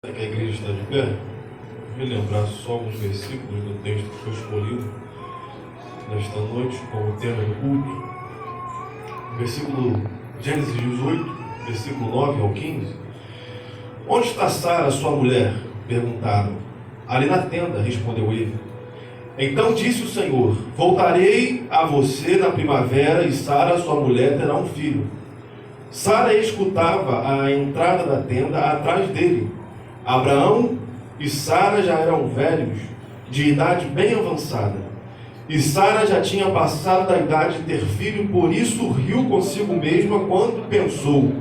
Que a igreja está de pé, me lembrar só alguns versículos do texto que foi escolhido nesta noite como tema do culto. Versículo Gênesis 18, versículo 9 ao 15. Onde está Sara, sua mulher? Perguntaram. Ali na tenda, respondeu ele. Então disse o Senhor: voltarei a você na primavera e Sara, sua mulher, terá um filho. Sara escutava a entrada da tenda atrás dele. Abraão e Sara já eram velhos, de idade bem avançada. E Sara já tinha passado da idade de ter filho, por isso riu consigo mesma quando pensou: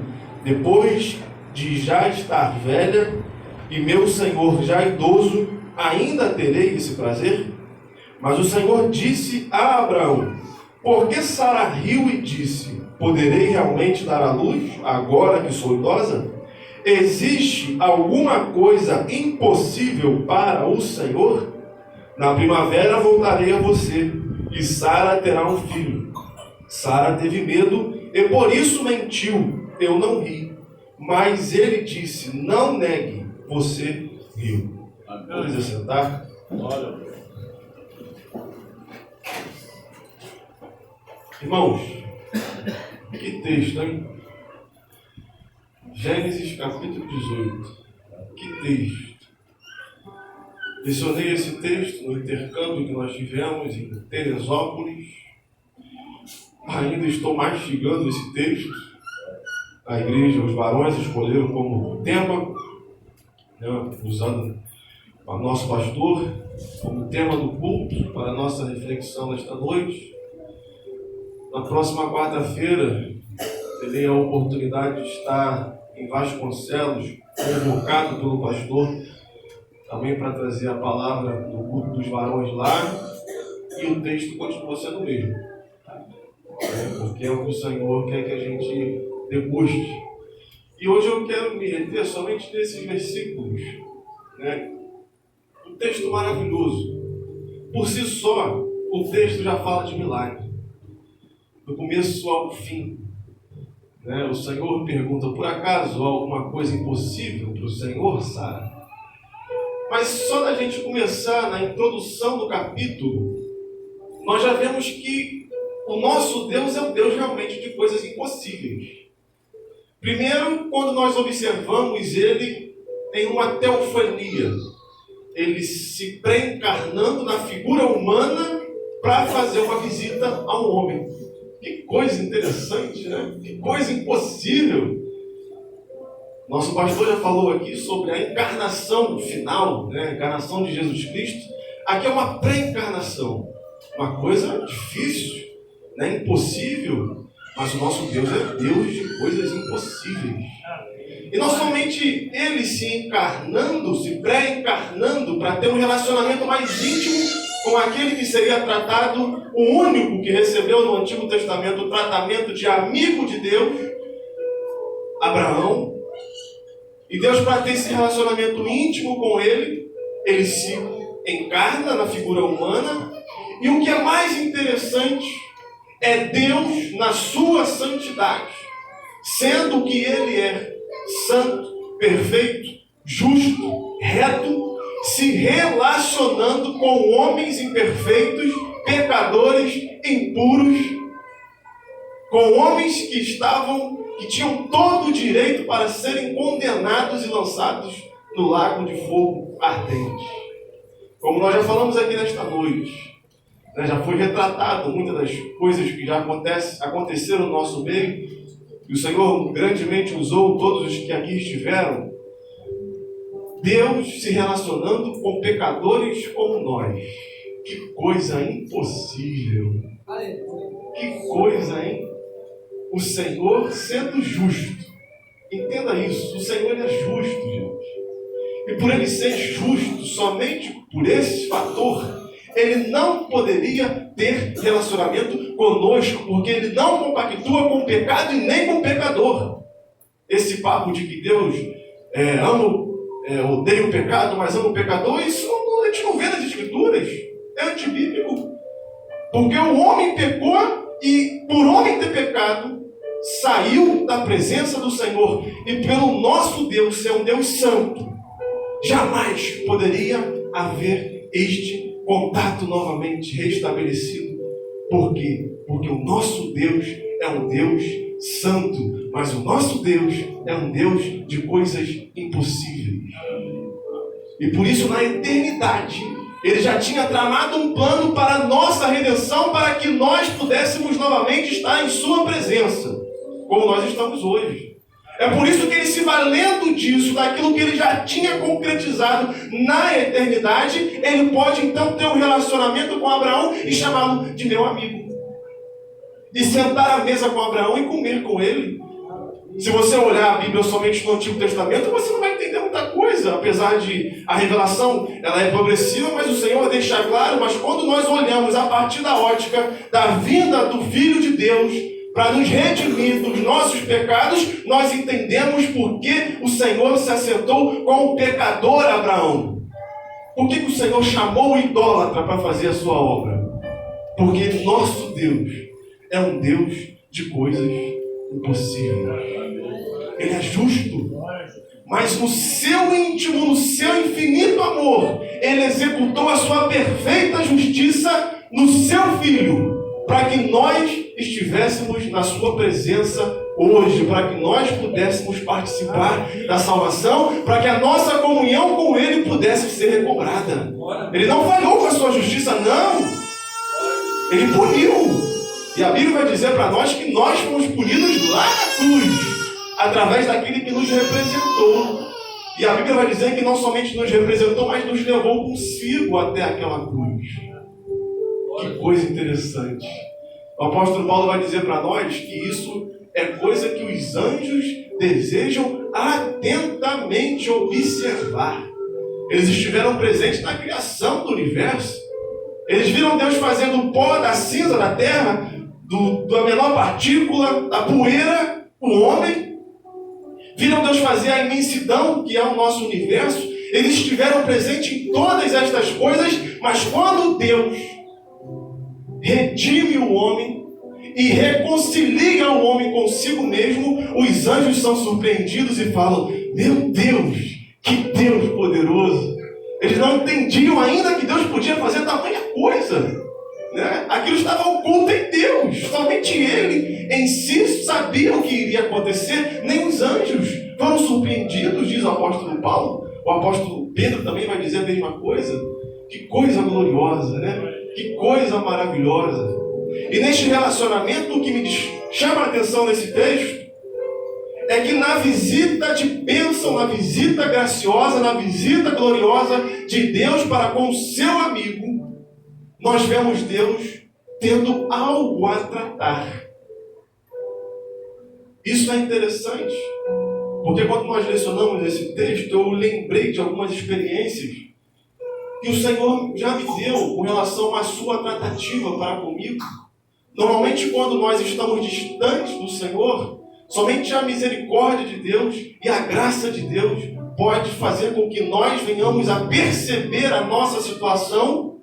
depois de já estar velha e meu senhor já idoso, ainda terei esse prazer? Mas o Senhor disse a Abraão: por que Sara riu e disse: poderei realmente dar à luz agora que sou idosa? Existe alguma coisa impossível para o Senhor? Na primavera voltarei a você, e Sara terá um filho. Sara teve medo e por isso mentiu. Eu não ri. Mas ele disse: não negue, você riu. Pode sentar? Irmãos, que texto, hein? Gênesis capítulo 18. Que texto! Mencionei esse texto no intercâmbio que nós tivemos em Teresópolis. Ainda estou mastigando esse texto. A igreja, os varões escolheram como tema, usando o nosso pastor como tema do culto para a nossa reflexão nesta noite. Na próxima quarta-feira, terei a oportunidade de estar em Vasconcelos, convocado pelo pastor, também para trazer a palavra do culto dos varões lá, e o texto continua sendo o mesmo, porque é o que o Senhor quer que a gente deguste. E hoje eu quero me reter somente nesses versículos, um texto maravilhoso. Por si só, o texto já fala de milagre, do começo ao fim. O Senhor pergunta: por acaso há alguma coisa impossível para o Senhor, Sara? Mas só da gente começar na introdução do capítulo, nós já vemos que o nosso Deus é um Deus realmente de coisas impossíveis. Primeiro, quando nós observamos ele em uma teofania, ele se pré-encarnando na figura humana para fazer uma visita a um homem. Que coisa interessante, né? Que coisa impossível. Nosso pastor já falou aqui sobre a encarnação final, a encarnação de Jesus Cristo. Aqui é uma pré-encarnação. Uma coisa difícil, impossível. Mas o nosso Deus é Deus de coisas impossíveis. E não somente ele se encarnando, se pré-encarnando para ter um relacionamento mais íntimo com aquele que seria tratado, o único que recebeu no Antigo Testamento o tratamento de amigo de Deus, Abraão. E Deus, para ter esse relacionamento íntimo com ele, ele se encarna na figura humana. E o que é mais interessante é Deus na sua santidade, sendo que ele é santo, perfeito, justo, reto, se relacionando com homens imperfeitos, pecadores, impuros, com homens que tinham todo o direito para serem condenados e lançados no lago de fogo ardente. Como nós já falamos aqui nesta noite, já foi retratado muitas das coisas que já aconteceram no nosso meio, e o Senhor grandemente usou todos os que aqui estiveram. Deus se relacionando com pecadores como nós. Que coisa impossível. Que coisa, hein? O Senhor sendo justo. Entenda isso. O Senhor é justo, gente. E por ele ser justo, somente por esse fator, ele não poderia ter relacionamento conosco, porque ele não compactua com o pecado e nem com o pecador. Esse papo de que Deus odeia o pecado, mas ama o pecador, isso a gente não vê nas Escrituras. É antibíblico. Porque o homem pecou e, por homem ter pecado, saiu da presença do Senhor. E pelo nosso Deus ser um Deus santo, jamais poderia haver este contato novamente restabelecido. Por quê? Porque o nosso Deus é um Deus santo, mas o nosso Deus é um Deus de coisas impossíveis. E por isso, na eternidade, Ele já tinha tramado um plano para a nossa redenção, para que nós pudéssemos novamente estar em Sua presença, como nós estamos hoje. É por isso que Ele, se valendo disso, daquilo que Ele já tinha concretizado na eternidade, Ele pode então ter um relacionamento com Abraão e chamá-lo de meu amigo. E sentar à mesa com Abraão e comer com ele. Se você olhar a Bíblia somente no Antigo Testamento, você não vai entender muita coisa. Apesar de a revelação ela é progressiva, mas o Senhor deixa claro. Mas quando nós olhamos a partir da ótica da vinda do Filho de Deus para nos redimir dos nossos pecados, nós entendemos por que o Senhor se assentou com o pecador Abraão. Por que o Senhor chamou o idólatra para fazer a sua obra? Porque nosso Deus é um Deus de coisas impossíveis. Ele é justo, mas no seu íntimo, no seu infinito amor, Ele executou a sua perfeita justiça no seu Filho, para que nós estivéssemos na sua presença hoje, para que nós pudéssemos participar da salvação, para que a nossa comunhão com Ele pudesse ser recobrada. Ele não falhou com a sua justiça, não. Ele puniu. E a Bíblia vai dizer para nós que nós fomos punidos lá na cruz, através daquele que nos representou. E a Bíblia vai dizer que não somente nos representou, mas nos levou consigo até aquela cruz. Que coisa interessante. O apóstolo Paulo vai dizer para nós que isso é coisa que os anjos desejam atentamente observar. Eles estiveram presentes na criação do universo. Eles viram Deus fazendo o pó da cinza da terra, da menor partícula, da poeira, o homem. Viram Deus fazer a imensidão que é o nosso universo. Eles estiveram presentes em todas estas coisas, mas quando Deus redime o homem e reconcilia o homem consigo mesmo, os anjos são surpreendidos e falam: meu Deus, que Deus poderoso! Eles não entendiam ainda que Deus podia fazer tamanha coisa. Né? Aquilo estava oculto em Deus. Somente Ele em si sabia o que iria acontecer. Nem os anjos foram surpreendidos, diz o apóstolo Paulo. O apóstolo Pedro também vai dizer a mesma coisa. Que coisa gloriosa, né? Que coisa maravilhosa. E neste relacionamento, o que me chama a atenção nesse texto é que na visita de bênção, na visita graciosa, na visita gloriosa de Deus para com o seu amigo, nós vemos Deus tendo algo a tratar. Isso é interessante, porque quando nós lecionamos esse texto, eu lembrei de algumas experiências que o Senhor já me deu com relação à sua tratativa para comigo. Normalmente, quando nós estamos distantes do Senhor, somente a misericórdia de Deus e a graça de Deus pode fazer com que nós venhamos a perceber a nossa situação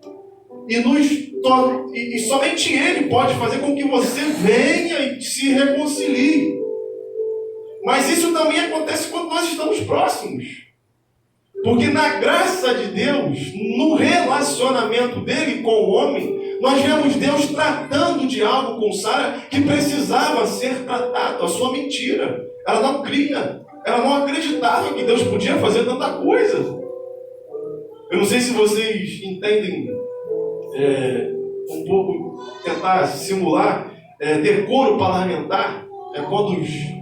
e somente Ele pode fazer com que você venha e se reconcilie. Mas isso também acontece quando nós estamos próximos. Porque na graça de Deus, no relacionamento dele com o homem, nós vemos Deus tratando de algo com Sara que precisava ser tratado, a sua mentira. Ela não cria, ela não acreditava que Deus podia fazer tanta coisa. Eu não sei se vocês entendem um pouco, tentar simular decoro parlamentar. É quando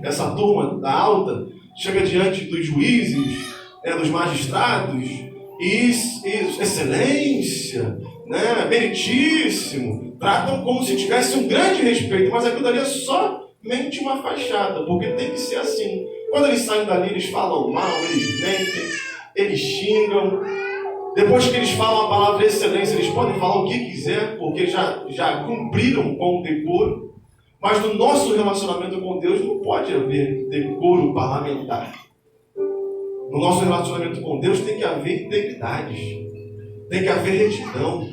essa turma da alta chega diante dos juízes, dos magistrados, e excelência, né, meritíssimo, tratam como se tivesse um grande respeito, mas aquilo ali é somente uma fachada, porque tem que ser assim. Quando eles saem dali, eles falam mal, eles mentem, eles xingam. Depois que eles falam a palavra excelência, eles podem falar o que quiser, porque já cumpriram com o decoro. Mas no nosso relacionamento com Deus não pode haver decoro parlamentar. No nosso relacionamento com Deus tem que haver integridade, tem que haver retidão.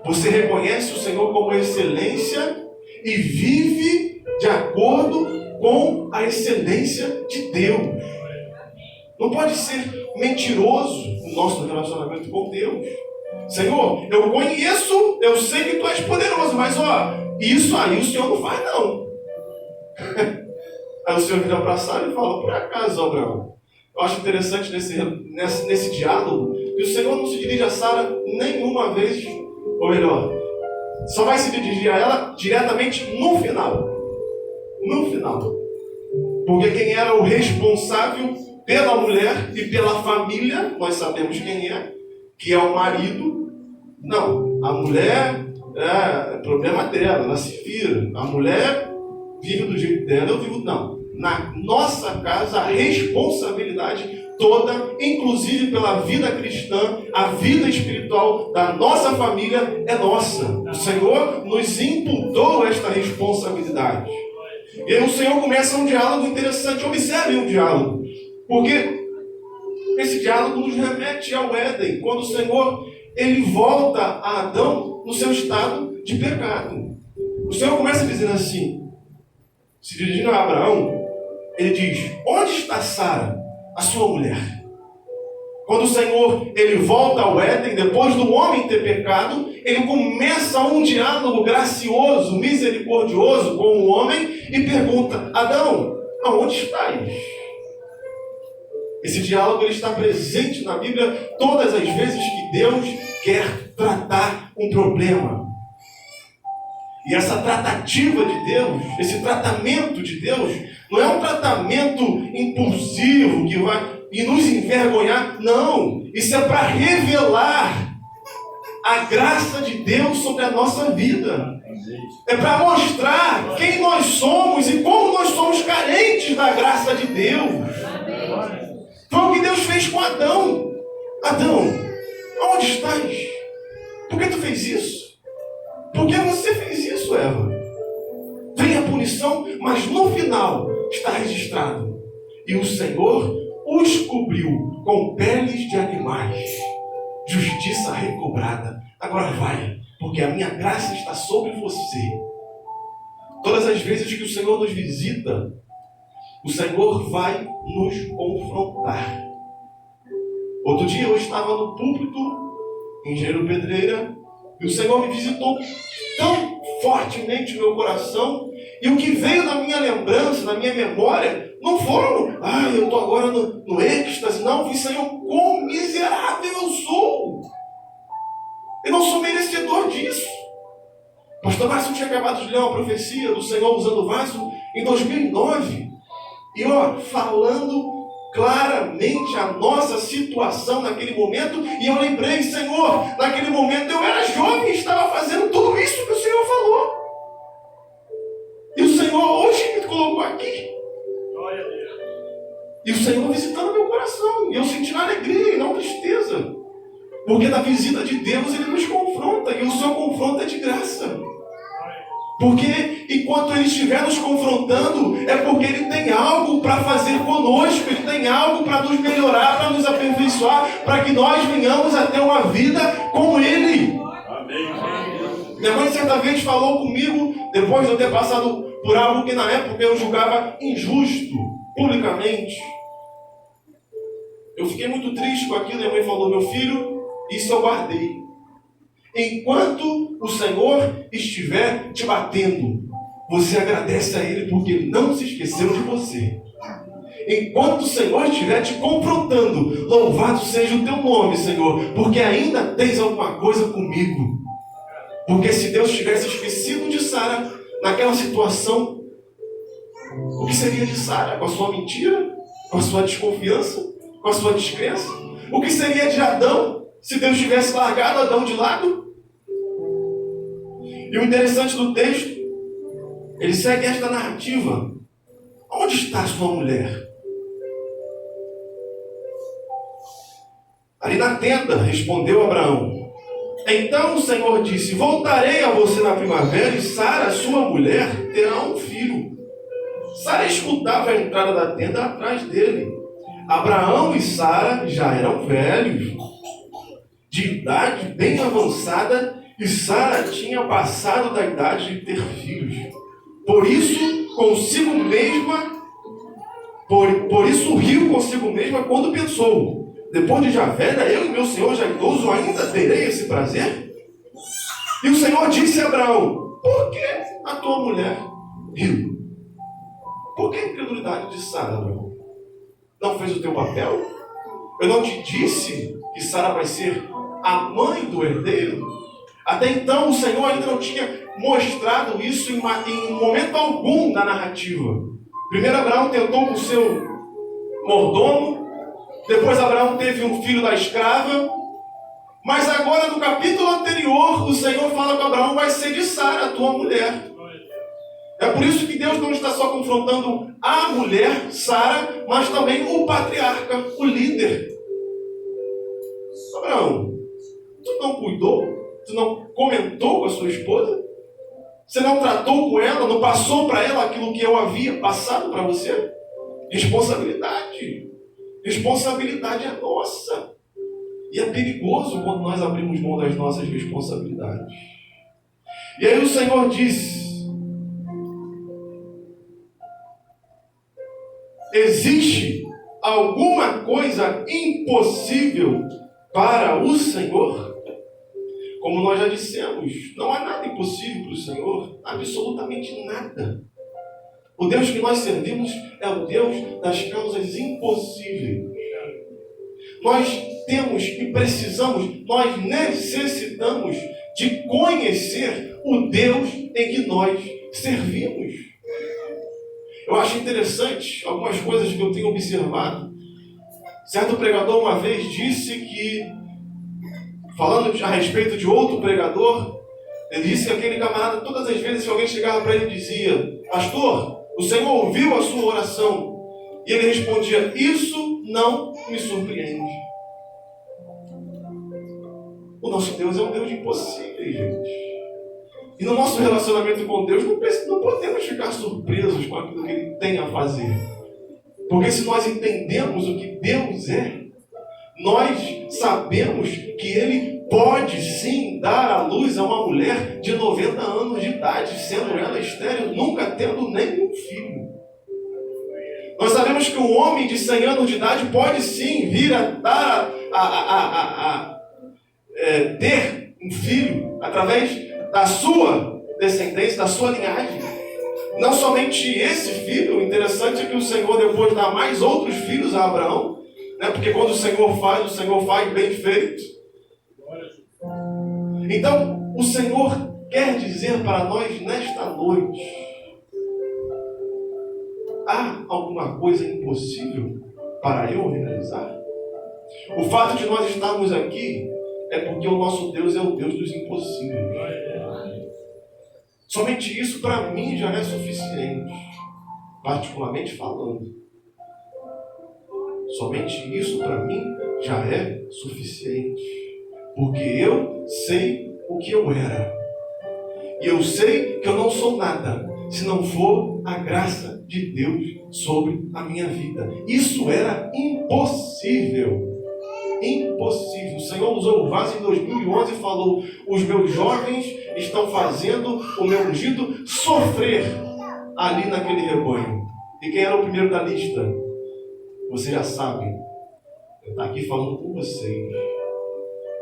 Você reconhece o Senhor como excelência e vive de acordo com a excelência de Deus. Não pode ser mentiroso. nosso relacionamento com Deus. Senhor, eu conheço, eu sei que Tu és poderoso, mas isso aí o Senhor não faz não. Aí o Senhor vira para Sara e fala, por acaso, Abraão? Eu acho interessante nesse diálogo que o Senhor não se dirige a Sara nenhuma vez, ou melhor, só vai se dirigir a ela diretamente no final. No final. Porque quem era o responsável pela mulher e pela família, nós sabemos quem é, que é o marido. Não, a mulher é problema dela, ela se vira. A mulher vive do jeito dela, eu vivo não. Na nossa casa, a responsabilidade toda, inclusive pela vida cristã, a vida espiritual da nossa família é nossa. O Senhor nos imputou esta responsabilidade. E aí o Senhor começa um diálogo interessante. Observem o diálogo. Porque esse diálogo nos remete ao Éden, quando o Senhor ele volta a Adão no seu estado de pecado. O Senhor começa dizendo assim, se dirigindo a Abraão, ele diz, onde está Sara, a sua mulher? Quando o Senhor ele volta ao Éden, depois do homem ter pecado, ele começa um diálogo gracioso, misericordioso com o homem e pergunta, Adão, aonde estás? Esse diálogo ele está presente na Bíblia todas as vezes que Deus quer tratar um problema. E essa tratativa de Deus, esse tratamento de Deus, não é um tratamento impulsivo que vai nos envergonhar. Não, isso é para revelar a graça de Deus sobre a nossa vida. É para mostrar quem nós somos e como nós somos carentes da graça de Deus. Foi o que Deus fez com Adão. Adão, onde estás? Por que tu fez isso? Por que você fez isso, Eva? Vem a punição, mas no final está registrado. E o Senhor os cobriu com peles de animais. Justiça recobrada. Agora vai, porque a minha graça está sobre você. Todas as vezes que o Senhor nos visita, o Senhor vai nos confrontar. Outro dia eu estava no púlpito, em Engenheiro Pedreira, e o Senhor me visitou tão fortemente no meu coração, e o que veio na minha lembrança, na minha memória, não foram, eu estou agora no êxtase, não, vi, Senhor, quão miserável eu sou. Eu não sou merecedor disso. Pastor Márcio tinha acabado de ler uma profecia do Senhor usando o vaso em 2009, e falando claramente a nossa situação naquele momento, e eu lembrei, Senhor, naquele momento eu era jovem e estava fazendo tudo isso que o Senhor falou. E o Senhor hoje me colocou aqui. E o Senhor visitando meu coração, e eu sentindo alegria e não tristeza. Porque da visita de Deus Ele nos confronta, e o seu confronto é de graça. Porque enquanto Ele estiver nos confrontando, é porque Ele tem algo para fazer conosco, Ele tem algo para nos melhorar, para nos aperfeiçoar, para que nós venhamos a ter uma vida como Ele. Amém. Minha mãe certa vez falou comigo, depois de eu ter passado por algo que na época eu julgava injusto, publicamente. Eu fiquei muito triste com aquilo, e minha mãe falou, meu filho, isso eu guardei. Enquanto o Senhor estiver te batendo, você agradece a Ele porque Ele não se esqueceu de você. Enquanto o Senhor estiver te confrontando, louvado seja o teu nome, Senhor, porque ainda tens alguma coisa comigo. Porque se Deus tivesse esquecido de Sara naquela situação, o que seria de Sara? Com a sua mentira? Com a sua desconfiança? Com a sua descrença? O que seria de Adão se Deus tivesse largado Adão de lado? E o interessante do texto, ele segue esta narrativa. Onde está a sua mulher? Ali na tenda, respondeu Abraão. Então o Senhor disse, voltarei a você na primavera e Sara, sua mulher, terá um filho. Sara escutava a entrada da tenda atrás dele. Abraão e Sara já eram velhos, de idade bem avançada, e Sara tinha passado da idade de ter filhos. Por isso, consigo mesma, por isso riu consigo mesma quando pensou, Depois de já velha, eu e meu senhor já idoso ainda terei esse prazer? E o Senhor disse a Abraão: por que a tua mulher riu? Por que a incredulidade de Sara, Abraão? Não fez o teu papel? Eu não te disse que Sara vai ser a mãe do herdeiro? Até então o Senhor ainda não tinha mostrado isso em momento algum da narrativa. Primeiro Abraão tentou com o seu mordomo, depois Abraão teve um filho da escrava, mas agora no capítulo anterior o Senhor fala que Abraão vai ser de Sara, a tua mulher. É por isso que Deus não está só confrontando a mulher, Sara, mas também o patriarca, o líder. Abraão, tu não cuidou? Tu não comentou com a sua esposa? Você não tratou com ela? Não passou para ela aquilo que eu havia passado para você? Responsabilidade. Responsabilidade é nossa. E é perigoso quando nós abrimos mão das nossas responsabilidades. E aí o Senhor disse: existe alguma coisa impossível para o Senhor? Como nós já dissemos, não há nada impossível para o Senhor, absolutamente nada. O Deus que nós servimos é o Deus das causas impossíveis. Nós temos e precisamos, nós necessitamos de conhecer o Deus em que nós servimos. Eu acho interessante algumas coisas que eu tenho observado. Certo pregador uma vez disse que, falando a respeito de outro pregador, ele disse que aquele camarada, todas as vezes que alguém chegava para ele e dizia: pastor, o Senhor ouviu a sua oração? E ele respondia: isso não me surpreende. O nosso Deus é um Deus de impossíveis, gente. E no nosso relacionamento com Deus, não podemos ficar surpresos com aquilo que Ele tem a fazer. Porque se nós entendemos o que Deus é, nós sabemos que Ele pode sim dar à luz a uma mulher de 90 anos de idade, sendo ela estéril, nunca tendo nenhum filho. Nós sabemos que um homem de 100 anos de idade pode sim vir a dar ter um filho através da sua descendência, da sua linhagem. Não somente esse filho, o interessante é que o Senhor depois dá mais outros filhos a Abraão, né? Porque quando o Senhor faz bem feito. Então, o Senhor quer dizer para nós nesta noite: há alguma coisa impossível para eu realizar? O fato de nós estarmos aqui é porque o nosso Deus é o Deus dos impossíveis. Somente isso para mim já é suficiente, particularmente falando. Somente isso para mim já é suficiente, porque eu sei o que eu era. E eu sei que eu não sou nada se não for a graça de Deus sobre a minha vida. Isso era impossível. Impossível. O Senhor usou o vaso em 2011 e falou: os meus jovens estão fazendo o meu ungido sofrer ali naquele rebanho. E quem era o primeiro da lista? Vocês já sabem. Eu estou aqui falando com vocês.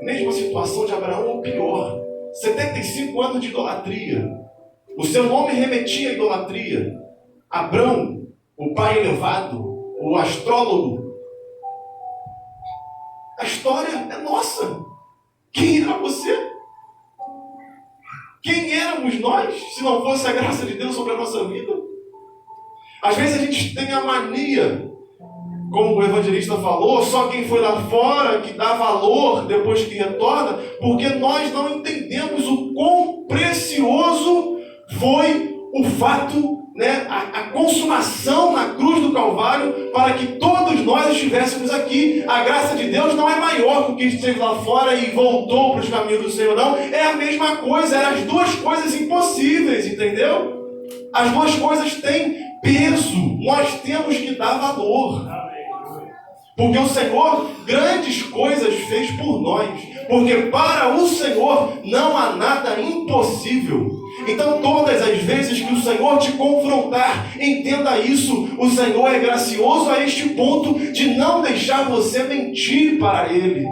Mesma situação de Abraão, ou pior. 75 anos de idolatria. O seu nome remetia à idolatria. Abrão, o pai elevado, o astrólogo. A história é nossa. Quem era você? Quem éramos nós, se não fosse a graça de Deus sobre a nossa vida? Às vezes a gente tem a mania, como o evangelista falou, só quem foi lá fora que dá valor depois que retorna, porque nós não entendemos o quão precioso foi o fato, né, a consumação na cruz do Calvário, para que todos nós estivéssemos aqui. A graça de Deus não é maior que o que esteve lá fora e voltou para os caminhos do Senhor, não. É a mesma coisa, eram as duas coisas impossíveis, entendeu? As duas coisas têm peso, nós temos que dar valor. Porque o Senhor grandes coisas fez por nós. porque para o Senhor não há nada impossível. Então, todas as vezes que o Senhor te confrontar, entenda isso: o Senhor é gracioso a este ponto de não deixar você mentir para Ele.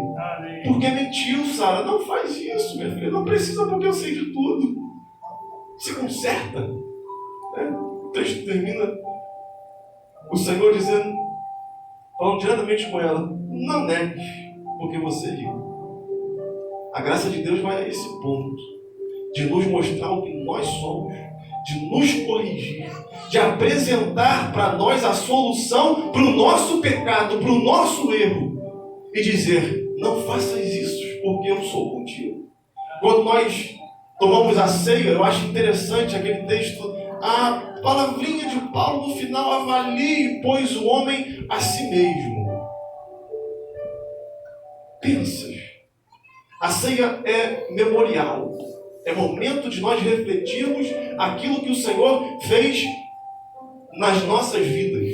Porque mentiu, Sara. Não faz isso, minha filha. Não precisa, porque eu sei de tudo. Se conserta. O texto termina o Senhor dizendo, falando diretamente com ela: não negue, porque você é rico. A graça de Deus vai a esse ponto, de nos mostrar o que nós somos, de nos corrigir, de apresentar para nós a solução para o nosso pecado, para o nosso erro, e dizer: não faças isso, porque eu sou contigo. Quando nós tomamos a ceia, eu acho interessante aquele texto, a palavrinha de Paulo no final: avalie, pois, o homem a si mesmo. Pensa. A ceia é memorial, é momento de nós refletirmos aquilo que o Senhor fez nas nossas vidas,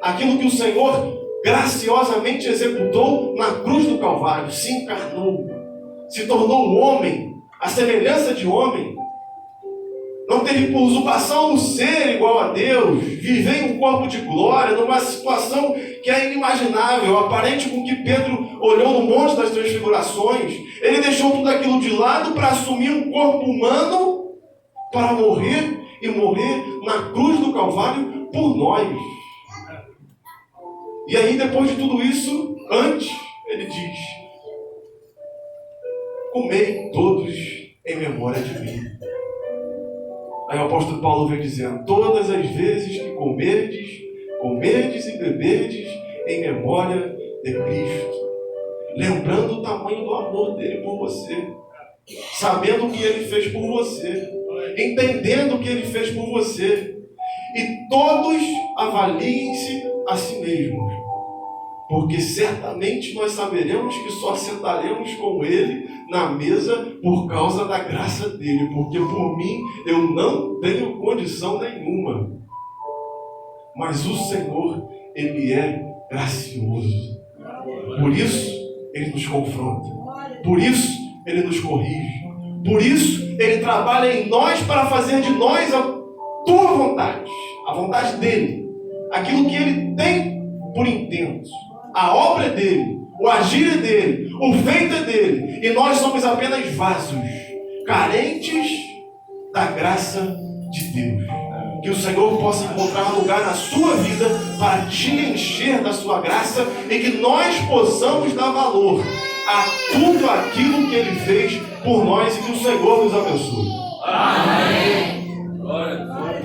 aquilo que o Senhor graciosamente executou na cruz do Calvário. Se encarnou, se tornou um homem, a semelhança de homem, não teve por usurpação o ser igual a Deus, viver em um corpo de glória, numa situação que é inimaginável, aparente com que Pedro olhou no Monte das Transfigurações. Ele deixou tudo aquilo de lado para assumir um corpo humano, para morrer e morrer na cruz do Calvário por nós. E aí, depois de tudo isso, antes, ele diz: comei todos em memória de mim. Aí o apóstolo Paulo vem dizendo: todas as vezes que comerdes e beberdes em memória de Cristo, lembrando o tamanho do amor dele por você, sabendo o que ele fez por você, entendendo o que ele fez por você, e todos avaliem-se a si mesmos, porque certamente nós saberemos que só sentaremos com ele na mesa por causa da graça dele, porque por mim eu não tenho condição nenhuma. Mas o Senhor, ele é gracioso. Por isso ele nos confronta, por isso ele nos corrige, por isso ele trabalha em nós para fazer de nós a tua vontade, a vontade dele, aquilo que ele tem por intento. A obra é dele, o agir é dele, o feito é dele, e nós somos apenas vasos, carentes da graça de Deus. Que o Senhor possa encontrar lugar na sua vida para te encher da sua graça, e que nós possamos dar valor a tudo aquilo que ele fez por nós, e que o Senhor nos abençoe. Amém. Glória a Deus.